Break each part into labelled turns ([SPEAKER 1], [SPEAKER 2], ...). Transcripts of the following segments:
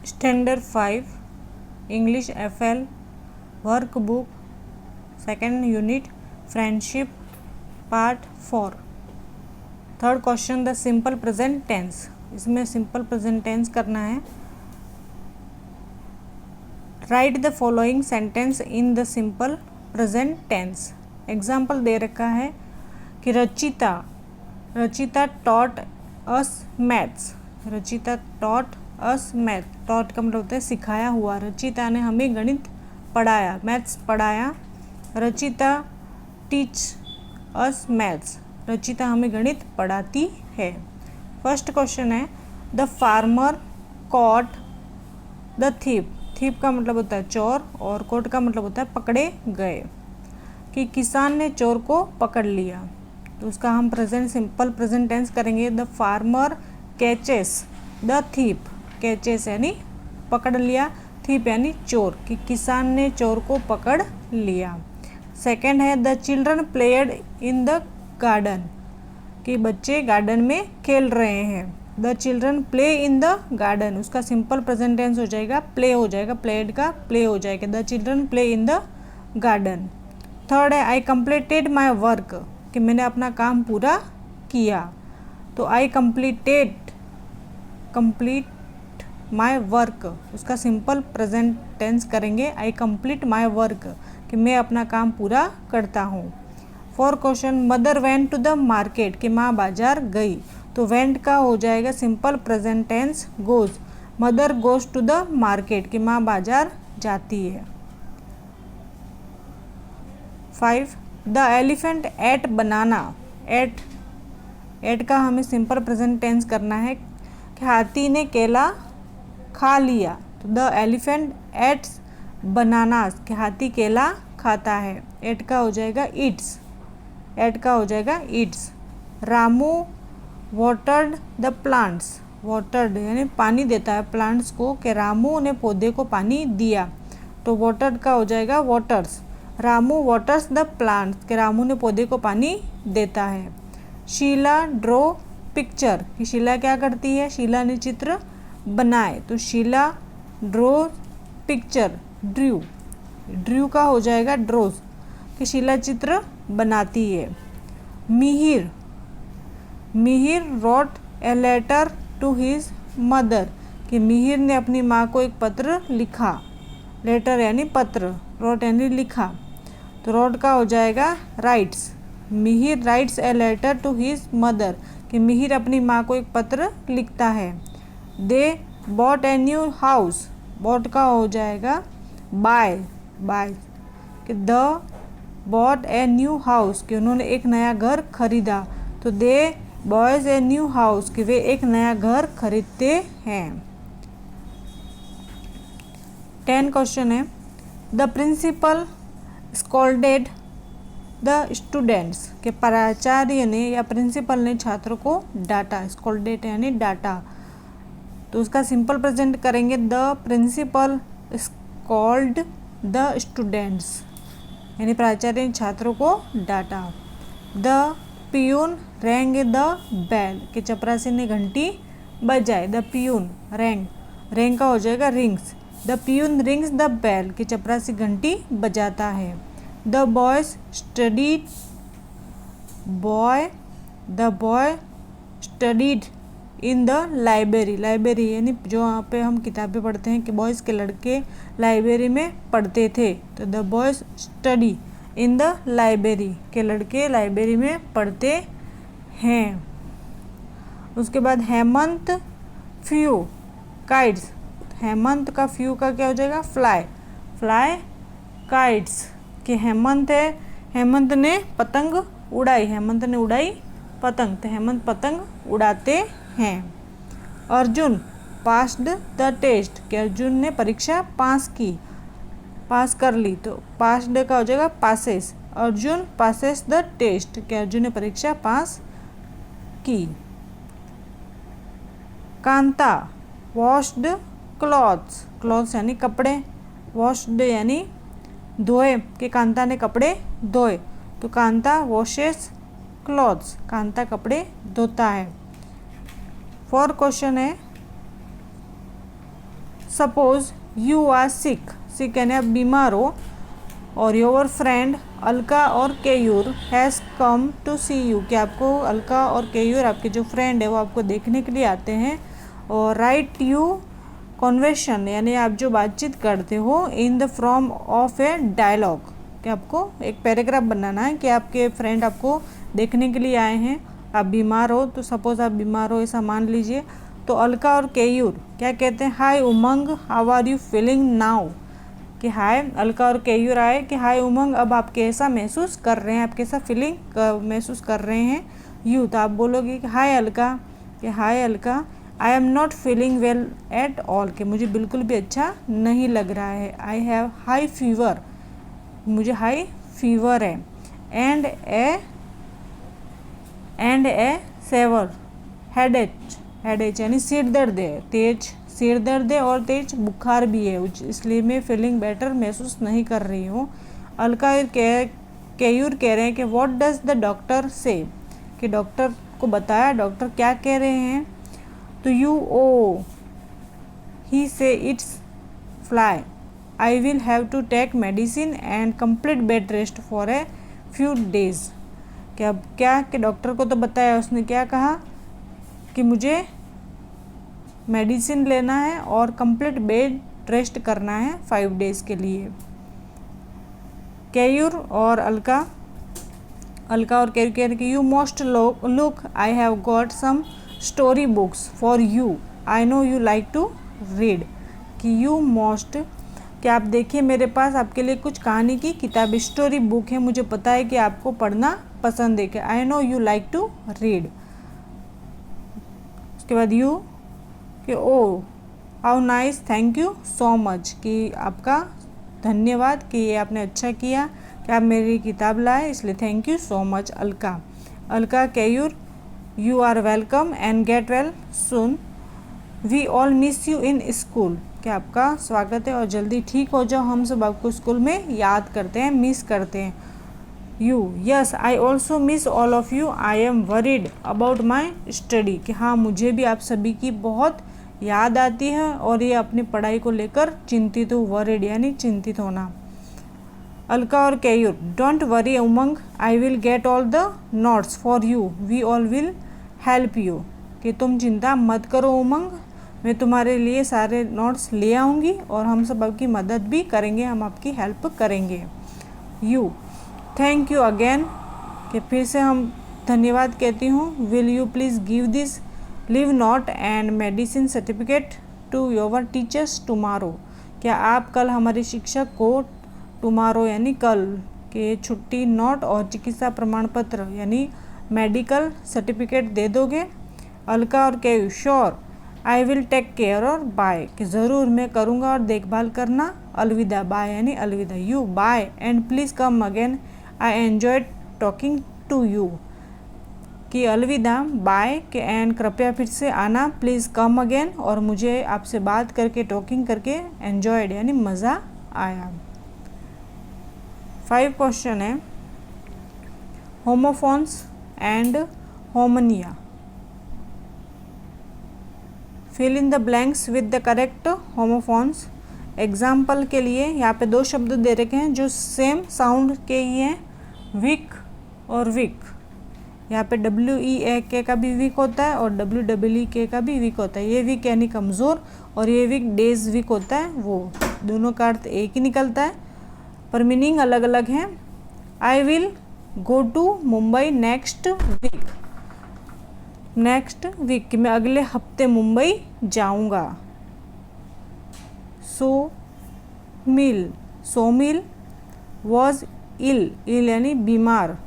[SPEAKER 1] Standard 5 English FL workbook second unit friendship part 4। Third question the simple present tense. इसमें simple present tense करना है। Write the following sentence in the simple present tense. Example दे रखा है कि Rachita taught us maths. Rachita taught us math. Taught का मतलब होता है सिखाया हुआ। रचिता ने हमें गणित पढ़ाया, मैथ्स पढ़ाया। Rachita teach us maths. Rachita हमें गणित पढ़ाती है। फर्स्ट क्वेश्चन है the farmer caught the thief. Thief का मतलब होता है चोर और कॉट का मतलब होता है पकड़े गए। कि किसान ने चोर को पकड़ लिया, तो उसका हम प्रेजेंट सिंपल प्रेजेंट टेंस करेंगे the farmer catches the thief. Catches यानी पकड़ लिया, थीप यानी चोर, कि किसान ने चोर को पकड़ लिया। सेकंड है the children played in the garden. कि बच्चे गार्डन में खेल रहे हैं। The children play in the garden, उसका सिंपल प्रेजेंट टेंस हो जाएगा प्ले हो जाएगा, प्लेड का प्ले हो जाएगा। The children play in the garden. Third है आई कंप्लीटेड माई वर्क। कि मैंने अपना काम पूरा किया। तो आई कंप्लीट माई वर्क, उसका सिंपल प्रेजेंट टेंस करेंगे आई कंप्लीट माई वर्क, कि मैं अपना काम पूरा करता हूँ। Four question mother went to the market. कि माँ बाजार गई। तो वेंट का हो जाएगा simple present tense goes. Mother goes to the market, कि माँ बाजार जाती है। 5 the elephant ate banana. Ate का हमें सिंपल प्रेजेंट टेंस करना है कि हाथी ने केला खा लिया। तो द एलिफेंट एट्स बनानास, कि हाथी केला खाता है। एट का हो जाएगा ईट्स। एट का हो जाएगा Yeats. Ramu watered the plants. Watered यानी पानी देता है प्लांट्स को, कि रामू ने पौधे को पानी दिया। तो वाटर्ड का हो जाएगा waters. Ramu waters the plants, कि रामू ने पौधे को पानी देता है। Sheela draw picture. कि शीला क्या करती है, शीला ने चित्र बनाए। तो शीला ड्रॉ पिक्चर ड्रू का हो जाएगा ड्रोज, कि शीला चित्र बनाती है। Mihir wrote a letter to his mother. कि मिहिर ने अपनी माँ को एक पत्र लिखा। लेटर यानी पत्र, रोट यानी लिखा। तो रोट का हो जाएगा writes. Mihir writes a letter to his mother, कि मिहिर अपनी माँ को एक पत्र लिखता है। They bought a new house. Bought का हो जाएगा बाय। कि the bought a new house, कि उन्होंने एक नया घर खरीदा। तो they buys a new house, कि वे एक नया घर खरीदते हैं। 10 क्वेश्चन है the principal scolded the students. के प्राचार्य ने या प्रिंसिपल ने छात्रों को डांटा। स्कॉल्डेड यानी डांटा। तो उसका सिंपल प्रेजेंट करेंगे the principal scold the students, यानी प्राचार्य ने छात्रों को डांटा। The peon rang the bell. कि चपरासी ने घंटी बजाई। द पियून रैंग का हो जाएगा rings. The peon rings the bell, कि चपरासी घंटी बजाता है। The boy studied in the library. Library यानी जो वहाँ पे हम किताबें पढ़ते हैं, कि बॉयज़ के लड़के लाइब्रेरी में पढ़ते थे। तो the boys study in the library, के लड़के लाइब्रेरी में पढ़ते हैं। उसके बाद हेमंत फ्यू काइट्स। हेमंत का फ्यू का क्या हो जाएगा फ्लाई काइट्स, कि हेमंत है, हेमंत ने पतंग उड़ाई। हेमंत ने उड़ाई पतंग, तो हेमंत पतंग उड़ाते हैं। Arjun passed the test. कि अर्जुन ने परीक्षा पास कर ली। तो पास्ड का हो जाएगा passes. Arjun passes the test, कि अर्जुन ने परीक्षा पास की। कांता वॉश्ड क्लॉथ्स यानी कपड़े। वॉश्ड यानी धोए, कि कांता ने कपड़े धोए। तो कांता वॉशेस क्लॉथ्स, कांता कपड़े धोता है। 4 क्वेश्चन है suppose you are sick, sick यानी आप बीमार हो, और योर फ्रेंड अलका और Keyur has come to see you, कि आपको अलका और केयूर आपके जो फ्रेंड है वो आपको देखने के लिए आते हैं। और राइट यू कॉन्वर्सेशन यानी आप जो बातचीत करते हो in the form of a dialogue, कि आपको एक पैराग्राफ बनाना है कि आपके फ्रेंड आपको देखने के लिए आए हैं। आप बीमार हो, तो सपोज आप बीमार हो ऐसा मान लीजिए, तो अलका और केयूर क्या कहते हैं, hi Umang how are you feeling now, कि हाय अलका और केयूर आए कि हाय उमंग अब आप कैसा महसूस कर रहे हैं, आप कैसा फीलिंग महसूस कर रहे हैं। यू तो आप बोलोगे कि हाय अलका, कि hi Alka I am not feeling well at all, कि मुझे बिल्कुल भी अच्छा नहीं लग रहा है। आई हैव हाई फीवर, मुझे हाई फीवर है। एंड ए सेवर हेडेच यानी सिर दर्द है, तेज सिर दर्द है और तेज बुखार भी है, इसलिए मैं फीलिंग बेटर महसूस नहीं कर रही हूँ। अलका और केयूर कह रहे हैं कि व्हाट डज द डॉक्टर से, कि डॉक्टर को बताया डॉक्टर क्या कह रहे हैं। तो you oh he say it's flu, I will have to take medicine and complete bed rest for a few days, क्या कि डॉक्टर को तो बताया, उसने क्या कहा कि मुझे मेडिसिन लेना है और कंप्लीट बेड रेस्ट करना है 5 डेज के लिए। केयूर और अलका और केयूर कह रहे कि you must look I have got some story books for you, I know you like to read, कि यू मोस्ट कि आप देखिए मेरे पास आपके लिए कुछ कहानी की किताब स्टोरी बुक है, मुझे पता है कि आपको पढ़ना पसंद है, कि I know you like to read. उसके बाद यू कि oh how nice thank you so much, कि आपका धन्यवाद कि ये आपने अच्छा किया कि आप मेरी किताब लाए, इसलिए thank you so much. Alka Keyur you are welcome and get well soon, we all miss you in school, कि आपका स्वागत है और जल्दी ठीक हो जाओ, हम सब आपको स्कूल में याद करते हैं, मिस करते हैं। You yes I also miss all of you, I am worried about my study, कि हाँ मुझे भी आप सभी की बहुत याद आती है और ये अपनी पढ़ाई को लेकर चिंतित हूँ, वरीड यानी चिंतित होना। अलका और Keyur don't worry Umang, I will get all the notes for you, we all will help you, कि तुम चिंता मत करो उमंग, मैं तुम्हारे लिए सारे नोट्स ले आऊँगी और हम सब आपकी मदद भी करेंगे, हम आपकी हेल्प करेंगे। यू थैंक यू अगेन, कि फिर से हम धन्यवाद कहती हूँ। Will you please give this leave note and medicine certificate to your teachers tomorrow, क्या आप कल हमारे शिक्षक को टुमारो यानी कल के छुट्टी नोट और चिकित्सा प्रमाण पत्र यानी मेडिकल सर्टिफिकेट दे दोगे। अलका और Keyur sure I will take care और बाय, कि ज़रूर मैं करूँगा और देखभाल करना। अलविदा बाय यानी अलविदा। You bye and please come again, I enjoyed talking to you, कि अलविदा बाय के एंड कृपया फिर से आना, प्लीज़ कम अगेन, और मुझे आपसे बात करके टॉकिंग करके एन्जॉयड यानी मज़ा आया। 5 क्वेश्चन है, homophones and homonyms, fill in the blanks with the correct homophones. Example के लिए यहाँ पे 2 शब्द दे रखे हैं जो सेम साउंड के ही हैं, वीक और वीक। यहाँ पे WEAK का भी वीक होता है और WEEK का भी वीक होता है। ये वीक यानी कमज़ोर और ये वीक डेज वीक होता है, वो दोनों का अर्थ एक ही निकलता है पर मीनिंग अलग अलग है। I will go to Mumbai next week कि मैं अगले हफ्ते मुंबई जाऊंगा। सोमिल वॉज इल यानी बीमार,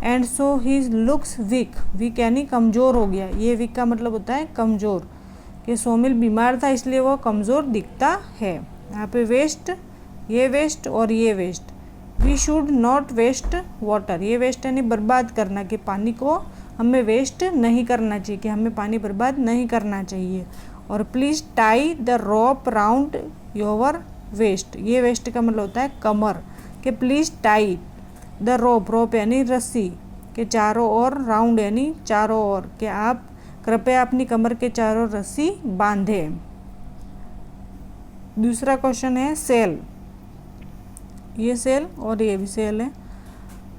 [SPEAKER 1] and so he looks weak यानी कमज़ोर हो गया। ये वीक का मतलब होता है कमज़ोर, कि सोमिल बीमार था इसलिए वो कमज़ोर दिखता है। यहाँ पे वेस्ट, ये वेस्ट और ये waist. We should not waste water, ये वेस्ट यानी बर्बाद करना, कि पानी को हमें वेस्ट नहीं करना चाहिए, कि हमें पानी बर्बाद नहीं करना चाहिए। और please tie the rope round your waist, ये वेस्ट का मतलब होता है कमर, कि प्लीज़ टाई द रोप यानी रस्सी के चारों ओर, राउंड यानी चारों ओर, कि आप कृपया अपनी कमर के चारों रस्सी बांधें। दूसरा क्वेश्चन है सेल, ये सेल और ये भी सेल है।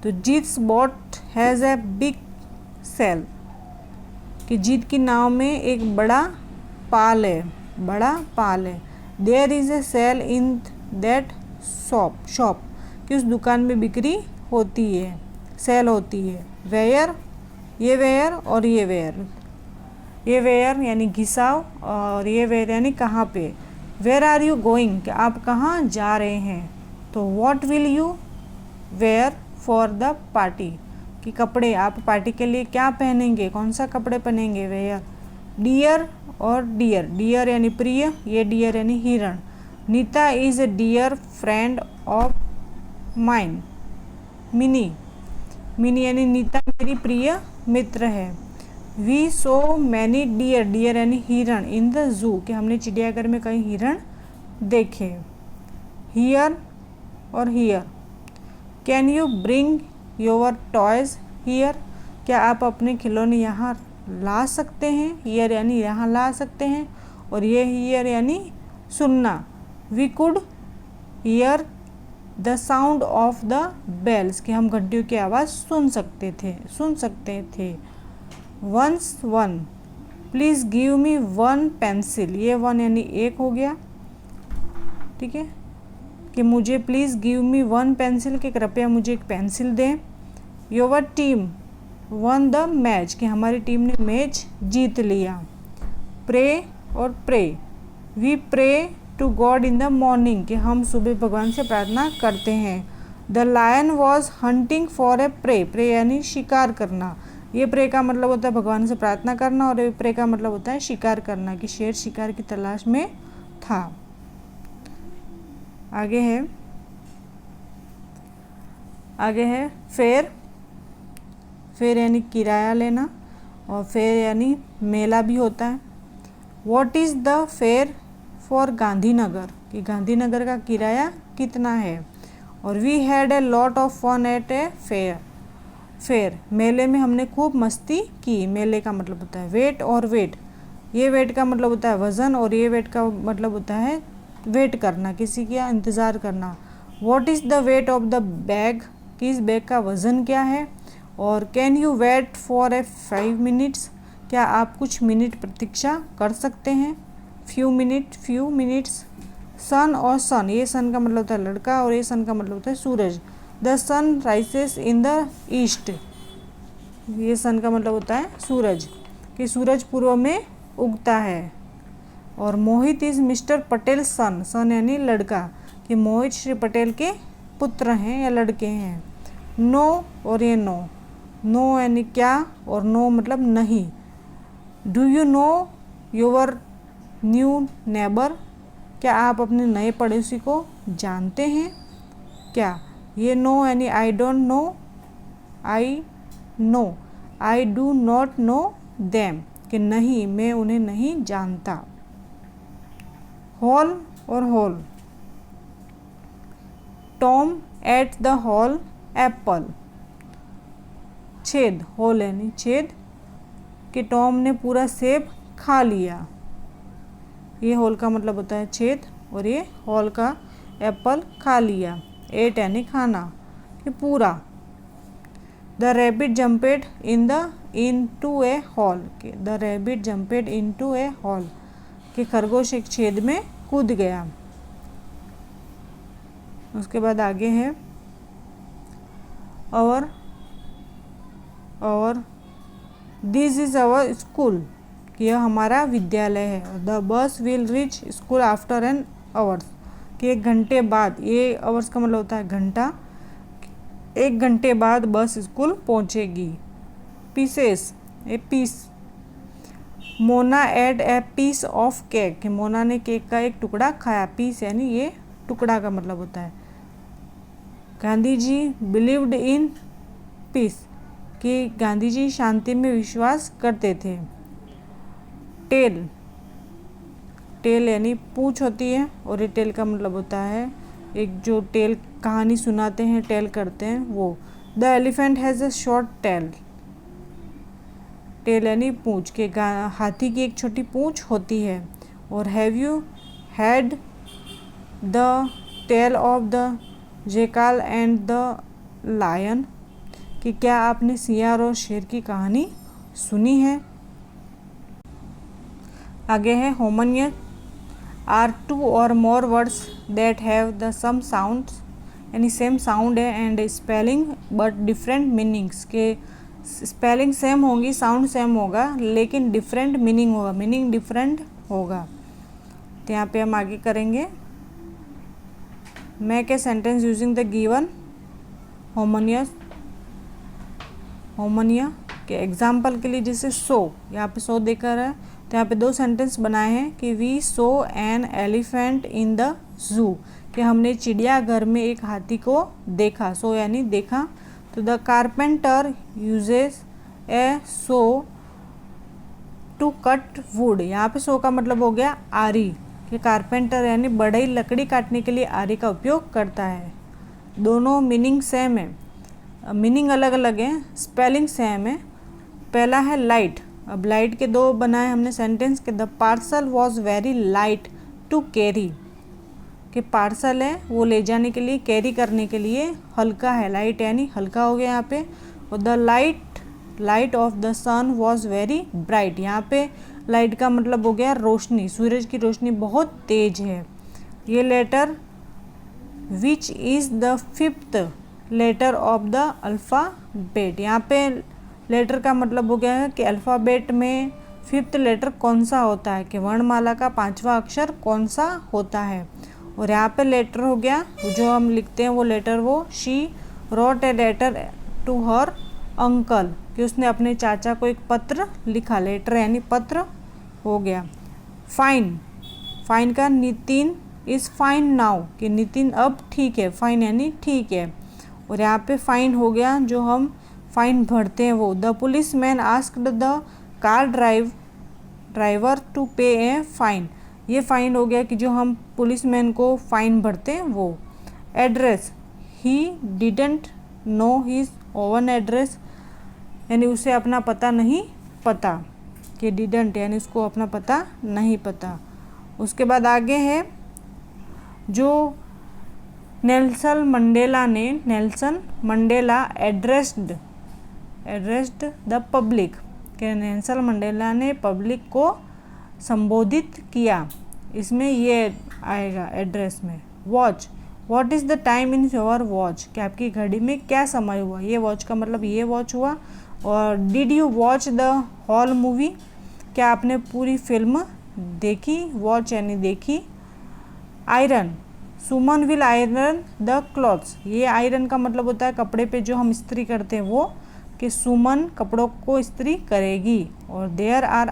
[SPEAKER 1] तो Jeet's boat has a big sail, कि जीत की नाव में एक बड़ा पाल है, बड़ा पाल है। There is a sale in that shop, कि उस दुकान में बिक्री होती है, सेल होती है। वेयर, ये वेयर और ये वेयर, ये वेयर यानी घिसाव और ये वेयर यानी कहाँ पे। वेयर आर यू गोइंग, कि आप कहाँ जा रहे हैं। तो what will you wear for the party, कि कपड़े आप पार्टी के लिए क्या पहनेंगे, कौन सा कपड़े पहनेंगे, वेयर। डियर और डियर, डियर यानी प्रिय, ये डियर यानी हिरण। Neeta is a dear friend of mine, मिनी, मिनी यानी नीता मेरी प्रिय मित्र है। We saw many deer, dear यानी हिरण, इन द जू, कि हमने चिड़ियाघर में कई हिरण देखे। हियर और here, can you bring your toys here, क्या आप अपने खिलौने यहाँ ला सकते हैं। हियर यानी यहाँ ला सकते हैं, और ये हियर यानी सुनना। We could hear the sound of the bells, कि हम घंटियों की आवाज़ सुन सकते थे। Once one, please give me one pencil, ये वन यानी एक हो गया, ठीक है, कि मुझे please give me one pencil, कि कृपया मुझे एक पेंसिल दें। Your team won the match, कि हमारी टीम ने मैच जीत लिया। प्रे और pray, we pray to God in the morning, कि हम सुबह भगवान से प्रार्थना करते हैं। The lion was hunting for a prey, prey यानी शिकार करना। ये प्रे का मतलब होता है भगवान से प्रार्थना करना, और ये प्रे का मतलब होता है शिकार करना, कि शेर शिकार की तलाश में था। आगे है फेयर, फेयर यानी किराया लेना, और फेयर यानी मेला भी होता है। What is the fare for Gandhinagar, कि गांधीनगर का किराया कितना है। और we had a lot of fun at a fair, मेले में हमने खूब मस्ती की। मेले का मतलब होता है वेट और वेट, ये वेट का मतलब होता है वज़न, और ये वेट का मतलब होता है वेट करना, किसी का इंतज़ार करना। What is the weight of the bag, कि इस बैग का वज़न क्या है। और can you wait for a 5 minutes, क्या आप कुछ मिनट प्रतीक्षा कर सकते हैं। Few minutes. सन और सन, ये सन का मतलब होता है लड़का, और ये सन का मतलब होता है सूरज। The sun rises in the east, ये सन का मतलब होता है सूरज, कि सूरज पूर्व में उगता है। और मोहित इज़ मिस्टर पटेल सन, सन यानी लड़का, कि मोहित श्री पटेल के पुत्र हैं या लड़के हैं। नो और ये नो, नो यानी क्या, और नो मतलब नहीं। Do you know your new neighbour, क्या आप अपने नए पड़ोसी को जानते हैं क्या। ये नो यानी I don't know, I know, I do not know them, कि नहीं मैं उन्हें नहीं जानता। हॉल और hole, Tom ate the whole apple, छेद, होल यानी छेद, कि टॉम ने पूरा सेब खा लिया। ये होल का मतलब होता है छेद, और ये होल का एप्पल खा लिया। एट यानी खाना, कि पूरा। The rabbit jumped into a hole, कि the rabbit jumped into a hole, कि खरगोश एक छेद में कूद गया। उसके बाद आगे है और दिस इज़ आवर स्कूल, कि यह हमारा विद्यालय है। The bus will reach school after an hours, कि 1 घंटे बाद, ये आवर्स का मतलब होता है घंटा, 1 घंटे बाद बस स्कूल पहुंचेगी। Pieces, a piece. Mona ate a piece of cake, कि मोना ने केक का एक टुकड़ा खाया। पीस यानी ये टुकड़ा का मतलब होता है। Gandhi ji believed in peace, कि गांधी जी शांति में विश्वास करते थे। टेल, टेल यानी पूंछ होती है, और ये टेल का मतलब होता है एक जो टेल कहानी सुनाते हैं, टेल करते हैं वो। The elephant has a short tail, tail यानी पूंछ, के हाथी की एक छोटी पूंछ होती है। और have you had the tail of the jackal and the lion, कि क्या आपने सियार और शेर की कहानी सुनी है। आगे है होमोनियस are two or more words that have the same sounds, यानी सेम साउंड है and spelling but different meanings, के स्पेलिंग सेम होगी, साउंड सेम होगा, लेकिन डिफरेंट मीनिंग होगा, मीनिंग डिफरेंट होगा। तो यहाँ पे हम आगे करेंगे make a sentence using the given homonyms homonyms के एग्जाम्पल के लिए, जैसे सो, यहाँ पे सो देकर है तो यहाँ पे 2 सेंटेंस बनाए हैं कि we saw an elephant in the zoo, कि हमने चिड़ियाघर में एक हाथी को देखा, सो यानी देखा। तो the carpenter uses a saw to cut wood, यहाँ पे सो का मतलब हो गया आरी, कि कारपेंटर यानी बढ़ई लकड़ी काटने के लिए आरी का उपयोग करता है। दोनों मीनिंग सेम है, मीनिंग अलग अलग है, स्पेलिंग सेम है। पहला है लाइट, अब लाइट के 2 बनाए हमने सेंटेंस के, the parcel was very light to carry, कि पार्सल है वो ले जाने के लिए, कैरी करने के लिए हल्का है, लाइट यानी हल्का हो गया यहाँ पे। और the light of the sun was very bright, यहाँ पे लाइट का मतलब हो गया रोशनी, सूरज की रोशनी बहुत तेज है। ये letter which is the 5th letter of the alphabet, यहाँ पे लेटर का मतलब हो गया है कि अल्फ़ाबेट में 5th लेटर कौन सा होता है, कि वर्णमाला का 5वां अक्षर कौन सा होता है। और यहाँ पे लेटर हो गया जो हम लिखते हैं वो लेटर, वो she wrote a letter to her uncle, कि उसने अपने चाचा को एक पत्र लिखा, लेटर यानी पत्र हो गया। फाइन का नितिन इज़ फाइन नाउ, कि नितिन अब ठीक है, फाइन यानी ठीक है। और यहाँ पे फाइन हो गया जो हम फाइन भरते हैं वो, the policeman asked the car driver to pay a fine, ये फाइन हो गया कि जो हम पुलिस मैन को फाइन भरते हैं वो। Address, he didn't know his oven address, यानी उसे अपना पता नहीं पता, कि डिडंट यानी उसको अपना पता नहीं पता। उसके बाद आगे है जो Nelson Mandela addressed the public, कि नेल्सन मंडेला ने पब्लिक को संबोधित किया, इसमें ये आएगा एड्रेस में। Watch, what is the time in your watch, कि आपकी घड़ी में क्या समय हुआ, ये वॉच का मतलब ये वॉच हुआ। और did you watch the whole movie, क्या आपने पूरी फिल्म देखी, वॉच यानी देखी। Iron, Suman will iron the clothes, ये आयरन का मतलब होता है कपड़े पे जो हम इस्त्री करते हैं वो, कि सुमन कपड़ों को इस्त्री करेगी। और there are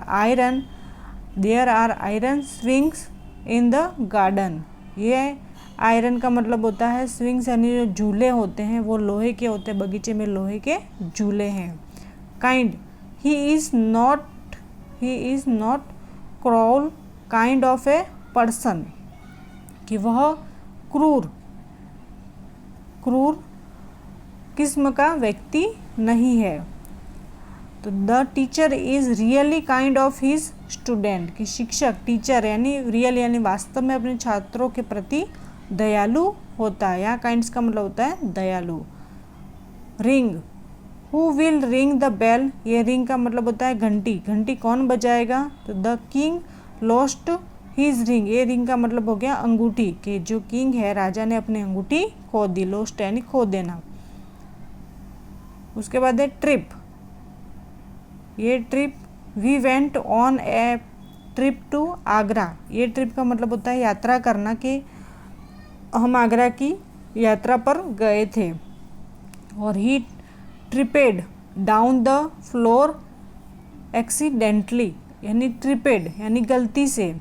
[SPEAKER 1] iron swings in the garden, ये आयरन का मतलब होता है स्विंग्स यानी जो झूले होते हैं वो लोहे के होते हैं, बगीचे में लोहे के झूले हैं। काइंड, ही इज़ नॉट क्रूर काइंड ऑफ ए पर्सन, कि वह क्रूर किस्म का व्यक्ति नहीं है। तो the teacher is really kind of his student, कि शिक्षक टीचर यानी रियल यानी वास्तव में अपने छात्रों के प्रति दयालु होता है, यहाँ काइंड्स का मतलब होता है दयालु। Ring, who will ring the bell, ये रिंग का मतलब होता है घंटी, घंटी कौन बजाएगा। तो the king lost his ring, ये रिंग का मतलब हो गया अंगूठी, कि जो किंग है राजा ने अपनी अंगूठी खो दी, लॉस्ट यानी खो देना। उसके बाद है ट्रिप, ये trip, we went on a trip to Agra, ये ट्रिप का मतलब होता है यात्रा करना, कि हम आगरा की यात्रा पर गए थे। और ही ट्रिपेड डाउन द फ्लोर एक्सीडेंटली, यानी ट्रिपेड यानी गलती से,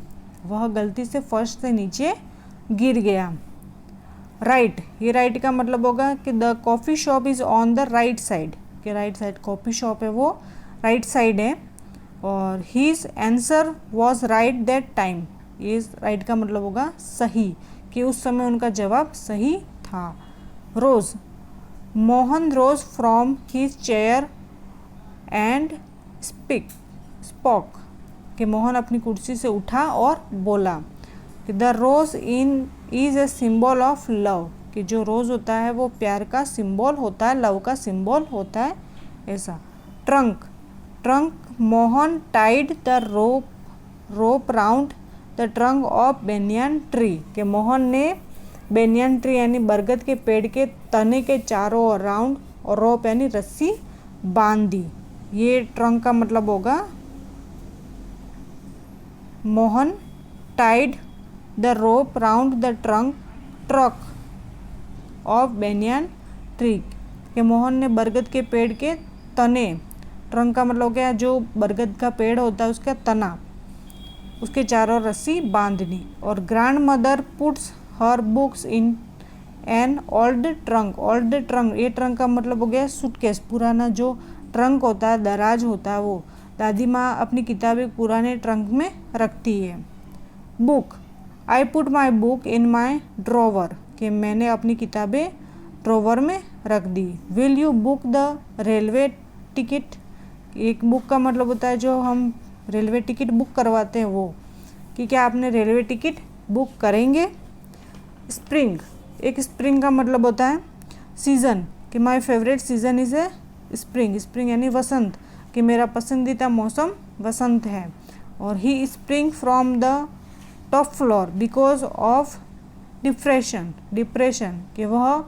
[SPEAKER 1] वह गलती से फर्श से नीचे गिर गया। राइट, ये राइट का मतलब होगा कि the coffee shop is on the right side, कि राइट साइड कॉफ़ी शॉप है वो राइट साइड है। और his answer was right that time, ये राइट का मतलब होगा सही, कि उस समय उनका जवाब सही था। Rose, Mohan rose from his chair and spoke, कि मोहन अपनी कुर्सी से उठा और बोला। The rose in is a symbol of love, कि जो रोज़ होता है वो प्यार का सिंबल होता है, लव का सिंबल होता है, ऐसा। Trunk, trunk Mohan tied the rope round the trunk of banyan tree, कि मोहन ने बेनियन ट्री यानी बरगद के पेड़ के तने के चारों ओर राउंड और रोप यानी रस्सी बांध दी। ये ट्रंक का मतलब होगा Mohan tied the rope round the truck of banyan tree, कि मोहन ने बरगद के पेड़ के तने, ट्रंक का मतलब हो गया जो बरगद का पेड़ होता है उसका तना, उसके चारों रस्सी बांध दी। और grand mother puts her books in an old trunk, old trunk, ये ट्रंक का मतलब हो गया सूटकेस, पुराना जो ट्रंक होता है, दराज होता है वो। दादी माँ अपनी किताबें पुराने ट्रंक में रखती है। Book, I put my book in my drawer, कि मैंने अपनी किताबें ड्रॉवर में रख दी। Will you book the railway ticket, एक बुक का मतलब होता है जो हम रेलवे टिकट बुक करवाते हैं वो, कि क्या आपने रेलवे टिकट बुक करेंगे। स्प्रिंग, एक स्प्रिंग का मतलब होता है सीज़न, कि my favourite season is a spring, spring यानी वसंत, कि मेरा पसंदीदा मौसम वसंत है। और he spring from the top floor because of depression, depression, कि वह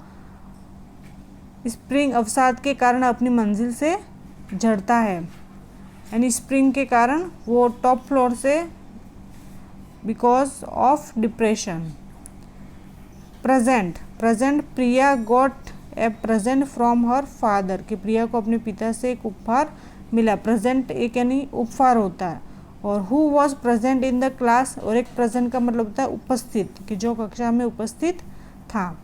[SPEAKER 1] स्प्रिंग अवसाद के कारण अपनी मंजिल से झड़ता है, यानी स्प्रिंग के कारण वो टॉप फ्लोर से because of depression. Present, present, Priya got a present from her father, कि प्रिया को अपने पिता से एक उपहार मिला। प्रेजेंट एक यानी उपहार होता है। और who was present in the class, और एक प्रेजेंट का मतलब होता है उपस्थित, कि जो कक्षा में उपस्थित था।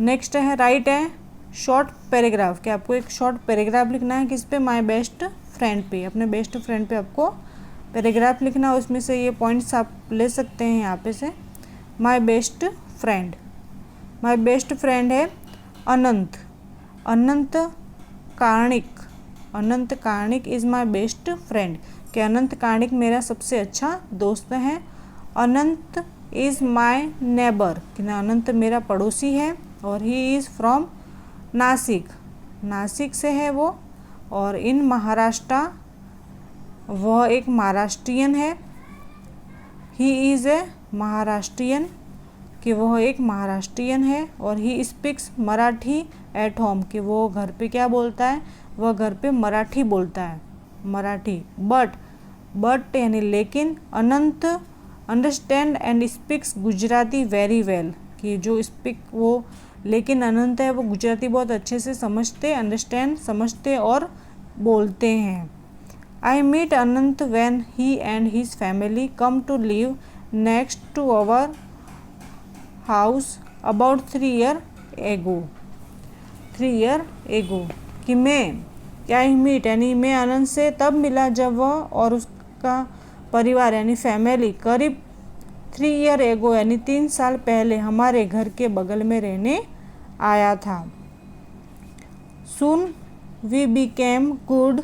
[SPEAKER 1] नेक्स्ट है राइट है शॉर्ट पैराग्राफ, कि आपको एक शॉर्ट पैराग्राफ लिखना है किस पे, माय बेस्ट फ्रेंड पे, अपने बेस्ट फ्रेंड पे आपको पैराग्राफ लिखना है। उसमें से ये पॉइंट्स आप ले सकते हैं यहाँ पे से। My best friend, my best friend है Anant, Anant Karnik, Anant Karnik is my best friend, कि अनंत कार्णिक मेरा सबसे अच्छा दोस्त है। अनंत इज़ माय नेबर, कि ना अनंत मेरा पड़ोसी है। और he is from Nashik, Nashik से है वो। और इन महाराष्ट्र, वह एक महाराष्ट्रियन है। ही इज़ ए महाराष्ट्रियन, कि वह एक महाराष्ट्रियन है। और he speaks Marathi at home, कि वो घर पे क्या बोलता है, वह घर पे मराठी बोलता है, मराठी। बट यानी लेकिन, Anant understand and speaks Gujarati very well, कि जो स्पीक वो, लेकिन अनंत है वो गुजराती बहुत अच्छे से समझते, अंडरस्टैंड समझते और बोलते हैं। I meet Anant when he and his family come to live next to our house about 3 years एगो, 3 years एगो, कि मैं क्या ही मीट यानी मैं अनंत से तब मिला जब वह और उसका परिवार यानी फैमिली करीब 3 years एगो यानी 3 साल पहले हमारे घर के बगल में रहने आया था। Soon we became good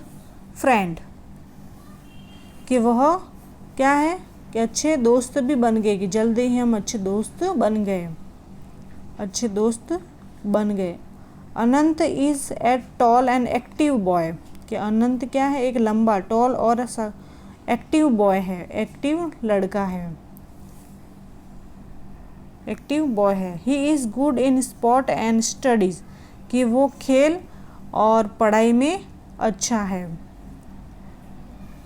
[SPEAKER 1] friend, कि वह क्या है कि अच्छे दोस्त भी बन गए, कि जल्दी ही हम अच्छे दोस्त बन गए, अच्छे दोस्त बन गए। Anant is a tall and active boy, कि अनंत क्या है एक लंबा, टॉल और एक्टिव बॉय है, एक्टिव लड़का है, एक्टिव बॉय है। He is good in sport and studies, कि वो खेल और पढ़ाई में अच्छा है।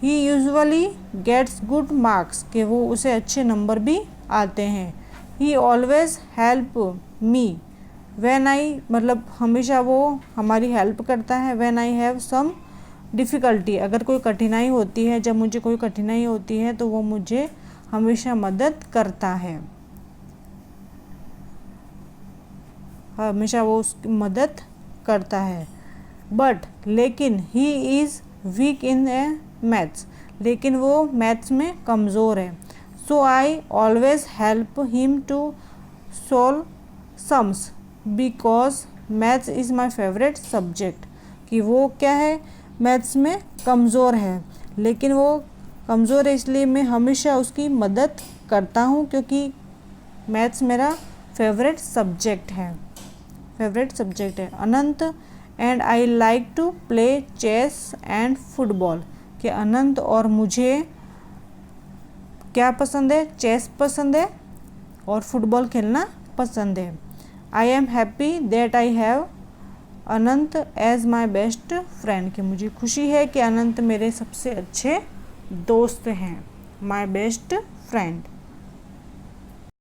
[SPEAKER 1] He usually gets good marks, कि वो उसे अच्छे नंबर भी आते हैं। He always help me when I, मतलब हमेशा वो हमारी हेल्प करता है। When I have some difficulty, अगर कोई कठिनाई होती है, जब मुझे कोई कठिनाई होती है तो वो मुझे हमेशा मदद करता है, हमेशा वो उसकी मदद करता है। बट लेकिन he is weak in a maths, लेकिन वो मैथ्स में कमज़ोर है। So I always help him to solve sums because maths is my favourite subject, कि वो क्या है मैथ्स में कमज़ोर है, लेकिन वो कमज़ोर है इसलिए मैं हमेशा उसकी मदद करता हूँ, क्योंकि मैथ्स मेरा फेवरेट सब्जेक्ट है, Anant and I like to play chess and football, कि अनंत और मुझे क्या पसंद है, चेस पसंद है और फुटबॉल खेलना पसंद है। I am happy that I have Anant as my best friend, कि मुझे खुशी है कि अनंत मेरे सबसे अच्छे दोस्त हैं, माई बेस्ट फ्रेंड।